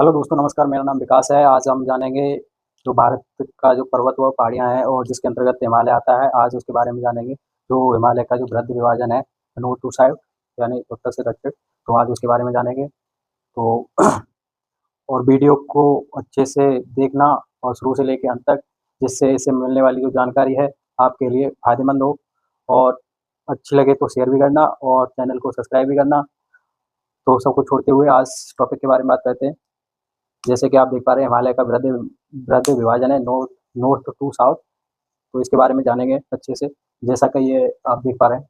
Hello दोस्तों, नमस्कार। मेरा नाम विकास है। आज हम जानेंगे जो भारत का जो पर्वत व पहाड़ियाँ हैं और जिसके अंतर्गत हिमालय आता है, आज उसके बारे में जानेंगे। जो हिमालय का जो वृहद विभाजन है नॉर्थ टू साउथ, यानी उत्तर से दक्षिण, तो आज उसके बारे में जानेंगे। तो और वीडियो को अच्छे से देखना और शुरू से लेकर अंत तक, जिससे इससे मिलने वाली जो जानकारी है आपके लिए फ़ायदेमंद हो। और अच्छी लगे तो शेयर भी करना और चैनल को सब्सक्राइब भी करना। तो सबको छोड़ते हुए आज टॉपिक के बारे में बात करते हैं। जैसे कि आप देख पा रहे हैं, हिमालय का वृहद वृहद विभाजन है नॉर्थ नॉर्थ टू साउथ। तो इसके बारे में जानेंगे अच्छे से। जैसा कि ये आप देख पा रहे हैं,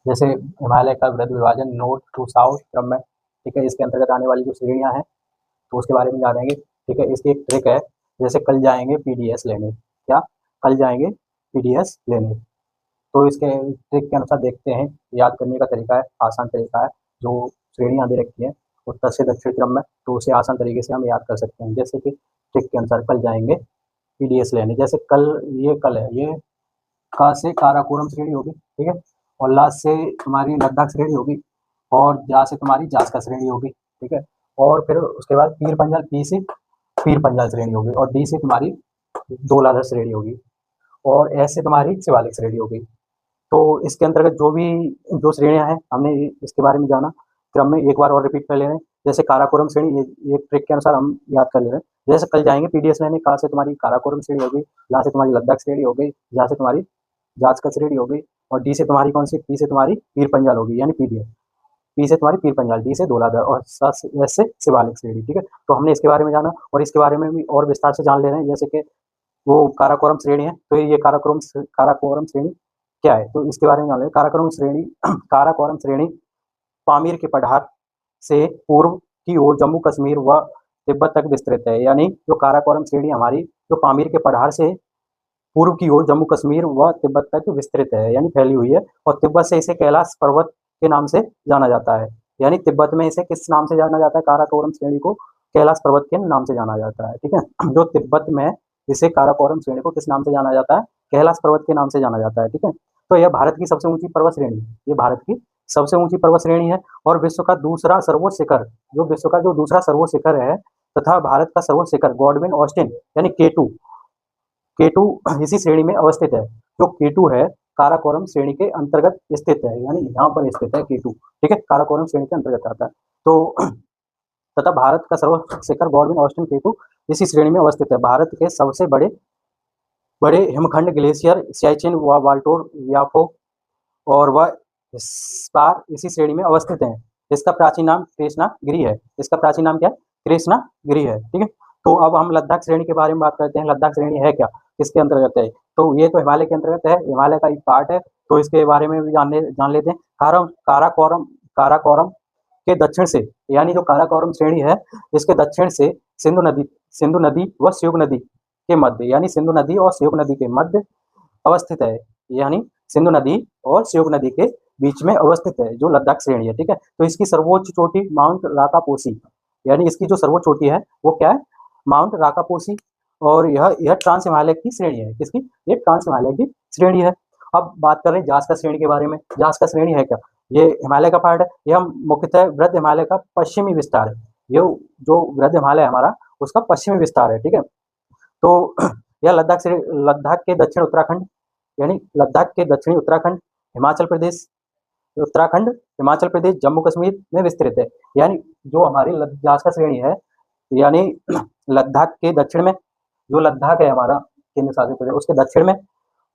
जैसे हिमालय का वृहद विभाजन नॉर्थ टू साउथ क्रम में, ठीक है। इसके अंतर्गत आने वाली जो श्रेणियाँ हैं तो उसके बारे में जानेंगे, ठीक है। इसकी एक ट्रिक है, जैसे कल जाएंगे पीडीएस लेने, क्या कल जाएंगे पीडीएस लेने। तो इसके ट्रिक के अनुसार देखते हैं। याद करने का तरीका है, आसान तरीका है। जो श्रेणियाँ दे रखी हैं उत्तर से दक्षिण क्रम में, तो उसे आसान तरीके से हम याद कर सकते हैं। जैसे कि ट्रिक के अनुसार कल जाएंगे पीडीएस लेने, जैसे कल, ये कल है, ये का से काराकोरम श्रेणी होगी, ठीक है। और ला से तुम्हारी लद्दाख श्रेणी होगी, और जा से तुम्हारी जास्का श्रेणी होगी, ठीक है। और फिर उसके बाद पीर पंजाल, पी से पीर पंजाल श्रेणी होगी, और डी से तुम्हारी धौलाधर श्रेणी होगी, और एस से तुम्हारी शिवालिक श्रेणी होगी। तो इसके अंतर्गत जो भी जो श्रेणियाँ हैं हमने इसके बारे में जाना। क्रम में एक बार और रिपीट कर ले रहे हैं। जैसे काराकोरम श्रेणी, ये ट्रिक के अनुसार हम याद कर ले रहे हैं। जैसे कल जाएंगे पीडीएस लेने, का से तुम्हारी काराकोरम श्रेणी हो गई, ला से तुम्हारी लद्दाख श्रेणी हो गई, जा से तुम्हारी जास्का श्रेणी हो गई, और डी से तुम्हारी कौन सी, पी से तुम्हारी पीर पंजाल होगी, यानी पीडीएस। पी से तुम्हारी पीर पंजाल, डी से धौलाधर, और एस से शिवालिक श्रेणी, ठीक है। तो हमने इसके बारे में जाना, और इसके बारे में भी और विस्तार से जान ले रहे हैं। जैसे कि वो काराकोरम श्रेणी है, तो ये काराकोरम श्रेणी क्या है, तो इसके बारे में जान लें। काराकोरम श्रेणी काराकोरम श्रेणी पामीर के पठार से पूर्व की ओर जम्मू कश्मीर व तिब्बत तक विस्तृत है। यानी जो काराकोरम श्रेणी हमारी, जो पामीर के पठार से पूर्व की ओर जम्मू कश्मीर व तिब्बत तक विस्तृत है, यानी फैली हुई है। और तिब्बत से इसे कैलाश पर्वत के नाम से जाना जाता है। यानी तिब्बत में इसे किस नाम से जाना जाता है, काराकोरम श्रेणी को कैलाश पर्वत के नाम से जाना जाता है, ठीक है। जो तिब्बत में इसे काराकोरम श्रेणी को किस नाम से जाना जाता है, कैलाश पर्वत के नाम से जाना जाता है, ठीक है। तो यह भारत की सबसे ऊंची पर्वत श्रेणी है, ये भारत की सबसे ऊंची पर्वत श्रेणी है। और विश्व का दूसरा सर्वोच्च शिखर, जो विश्व का जो दूसरा सर्वोच्च शिखर है, तथा भारत का सर्वोच्च शिखर गॉडविन ऑस्टिन, यानी केटू, केटू इसी श्रेणी में अवस्थित है। जो केटू है काराकोरम श्रेणी के अंतर्गत स्थित है, यानी यहाँ पर स्थित है केटू, ठीक है, काराकोरम श्रेणी के अंतर्गत आता है। तो तथा भारत का सर्वोच्च शिखर गॉडविन ऑस्टिन केटू इसी श्रेणी में अवस्थित है। भारत के सबसे बड़े बड़े हिमखंड ग्लेशियर सियाचिन व वाल्टोर याफो और वह इस बार इसी श्रेणी में अवस्थित हैं। इसका प्राचीन नाम कृष्णागिरी है। इसका प्राचीन नाम क्या है, कृष्णागिरी है, ठीक है। तो अब हम लद्दाख श्रेणी के बारे में बात करते हैं। लद्दाख श्रेणी है क्या, किसके अंतर्गत है, तो ये तो हिमालय के अंतर्गत है, हिमालय का एक पार्ट है। तो इसके बारे में भी जान लेते हैं। काराकोरम के दक्षिण से, यानी जो काराकोरम श्रेणी है, इसके दक्षिण से सिंधु नदी व श्योक नदी के मध्य, यानी सिंधु नदी और श्योक नदी के मध्य अवस्थित है। यानी सिंधु नदी और श्योक नदी के बीच में अवस्थित है जो लद्दाख श्रेणी है, ठीक है। तो इसकी सर्वोच्च चोटी माउंट राकापोसी, यानी इसकी जो सर्वोच्च चोटी है वो क्या है, माउंट राकापोसी। और यह ट्रांस हिमालय की श्रेणी है। किसकी, ये ट्रांस हिमालय की श्रेणी है। अब बात कर रहे हैं जास्का श्रेणी के बारे में। जास्का श्रेणी है क्या, ये हिमालय का पार्ट है। यह मुख्यतः वृहद हिमालय का पश्चिमी विस्तार है। ये जो वृहद हिमालय हमारा, उसका पश्चिमी विस्तार है, ठीक है। तो यह लद्दाख के दक्षिण उत्तराखंड, यानी लद्दाख के दक्षिणी उत्तराखंड, हिमाचल प्रदेश, उत्तराखंड, हिमाचल प्रदेश, जम्मू कश्मीर में विस्तृत है। यानी जो हमारी जास्का श्रेणी है, यानी लद्दाख के दक्षिण में, जो लद्दाख है हमारा केंद्र शासित प्रदेश, उसके दक्षिण में,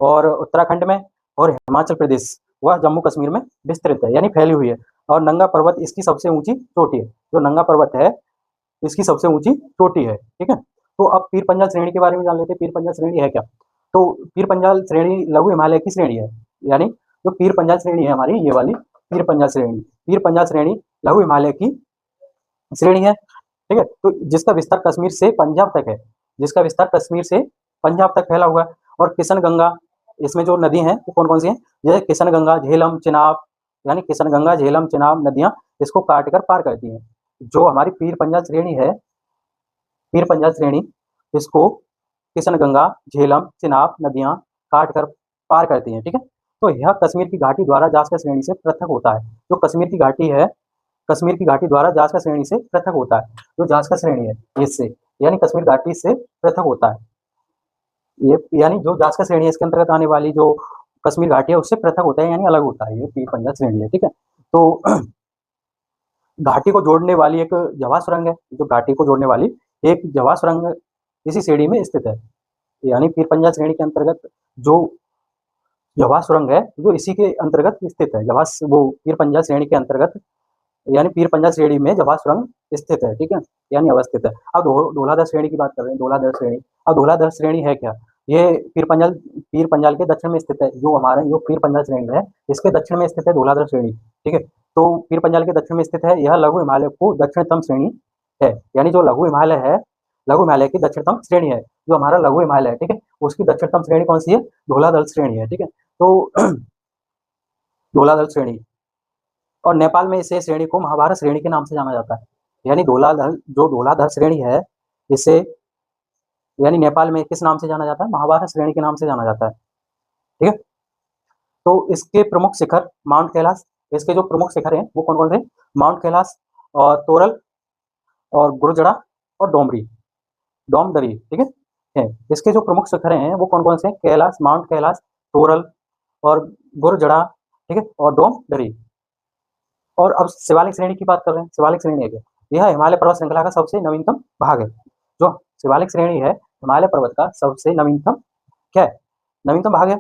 और उत्तराखंड में, और हिमाचल प्रदेश वह जम्मू कश्मीर में विस्तृत है, यानी फैली हुई है। और नंगा पर्वत इसकी सबसे ऊंची चोटी है। जो नंगा पर्वत है इसकी सबसे ऊंची चोटी है, ठीक है। तो अब पीर पंजाल श्रेणी के बारे में जान लेते हैं। पीर पंजाल श्रेणी है क्या, तो पीर पंजाल श्रेणी लघु हिमालय की श्रेणी है। यानी जो पीर पंजाल श्रेणी है हमारी, ये वाली पीर पंजाल श्रेणी लघु हिमालय की श्रेणी है, ठीक है। तो जिसका विस्तार कश्मीर से पंजाब तक है, जिसका विस्तार कश्मीर से पंजाब तक फैला हुआ है। और किशन गंगा, इसमें जो नदी हैं वो कौन कौन सी हैं, जैसे किशन गंगा, झेलम, चिनाब, यानी किशन गंगा, झेलम, चिनाब नदियां इसको काट कर पार करती हैं। जो हमारी पीर पंजाल श्रेणी है, पीर पंजाल श्रेणी इसको किशन गंगा, झेलम, चिनाब नदियां काट कर पार करती हैं, ठीक है। तो यह कश्मीर की घाटी द्वारा जास्का श्रेणी से पृथक होता है। जो कश्मीर की घाटी है, कश्मीर की घाटी द्वारा जासका श्रेणी से पृथक होता है। जो जासका श्रेणी है इससे, यानी कश्मीर घाटी से पृथक होता है। ये यानी जो जासका श्रेणी है इसके अंतर्गत आने वाली जो कश्मीर घाटी है उससे पृथक होता है, यानी अलग होता है। ये पीर पंजाल श्रेणी है, ठीक है। तो घाटी को जोड़ने वाली एक जवाब सुरंग है, जो घाटी को जोड़ने वाली एक जवाब सुरंग इसी श्रेणी में स्थित है। यानी पीर पंजाल श्रेणी के अंतर्गत जो जवाब सुरंग है जो इसी के अंतर्गत स्थित है। जवाब वो पीर पंजाल श्रेणी के अंतर्गत, यानी पीर पंजाल श्रेणी में जवाब सुरंग स्थित है, ठीक है, यानी अवस्थित है। अब धौलाधार श्रेणी की बात कर रहे हैं, धौलाधार श्रेणी। अब धौलाधार श्रेणी है क्या? ये पीर पंजाल के दक्षिण में स्थित है। जो हमारा जो पीर पंजाल श्रेणी है इसके दक्षिण में स्थित है धौलाधार श्रेणी, ठीक है। तो पीर पंजाल के दक्षिण में स्थित है। यह लघु हिमालय को दक्षिणतम श्रेणी है, यानी जो लघु हिमालय है, लघु हिमालय की दक्षिणतम श्रेणी है। जो हमारा लघु हिमालय है, ठीक है, उसकी दक्षिणतम श्रेणी कौन सी है? धौलाधार श्रेणी है, ठीक है। तो धौलाधार श्रेणी, और नेपाल में इसे श्रेणी को महाभारत श्रेणी के नाम से जाना जाता है। यानी धौलाधार श्रेणी है, इसे यानी नेपाल में किस नाम से जाना जाता है? महाभारत श्रेणी के नाम से जाना जाता है, ठीक है। तो इसके प्रमुख शिखर माउंट कैलाश, इसके जो प्रमुख शिखर हैं वो कौन कौन से? माउंट कैलाश और तोरल और गुरुजड़ा और डोमदरी, ठीक है। इसके जो प्रमुख शिखर हैं वो कौन कौन से? कैलाश, माउंट कैलाश, तोरल और गुरुजड़ा, ठीक है, और डोमदरी। और अब शिवालिक श्रेणी की बात कर रहे हैं। शिवालिक श्रेणी है क्या? यह हिमालय पर्वत श्रृंखला का सबसे नवीनतम भाग है। जो शिवालिक श्रेणी है हिमालय पर्वत का सबसे नवीनतम क्या है? नवीनतम भाग है।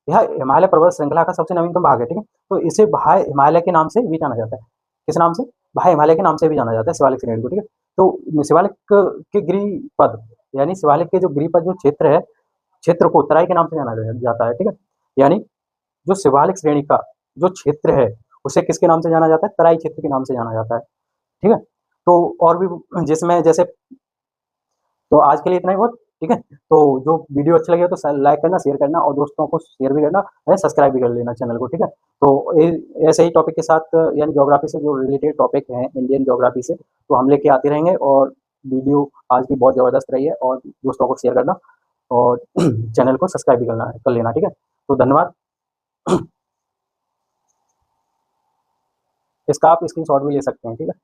यह हिमालय पर्वत श्रृंखला का सबसे नवीनतम भाग है, ठीक है। तो इसे भाई हिमालय के नाम से भी जाना जाता है। किस नाम से? भाई हिमालय के नाम से भी जाना जाता है शिवालिक श्रेणी को, ठीक है। तो शिवालिक के गिरिपद, यानी शिवालिक के जो गिरिपद जो क्षेत्र है, क्षेत्र को तराई के नाम से जाना जाता है, ठीक है। यानी जो शिवालिक श्रेणी का जो क्षेत्र है उसे किसके नाम से जाना जाता है? तराई क्षेत्र के नाम से जाना जाता है, ठीक है। तो और भी जिसमें जैसे, तो आज के लिए इतना ही बहुत, ठीक है। तो जो वीडियो अच्छा लगे तो लाइक करना, शेयर करना और दोस्तों को शेयर भी करना और सब्सक्राइब भी कर लेना चैनल को, ठीक है। तो ऐसे ही टॉपिक के साथ, यानी ज्योग्राफी से जो रिलेटेड टॉपिक हैं इंडियन ज्योग्राफी से, तो हम लेके आते रहेंगे। और वीडियो आज की बहुत ज़बरदस्त रही है, और दोस्तों को शेयर करना और चैनल को सब्सक्राइब भी कर लेना, ठीक है। तो धन्यवाद। इसका आप स्क्रीनशॉट भी ले सकते हैं, ठीक है।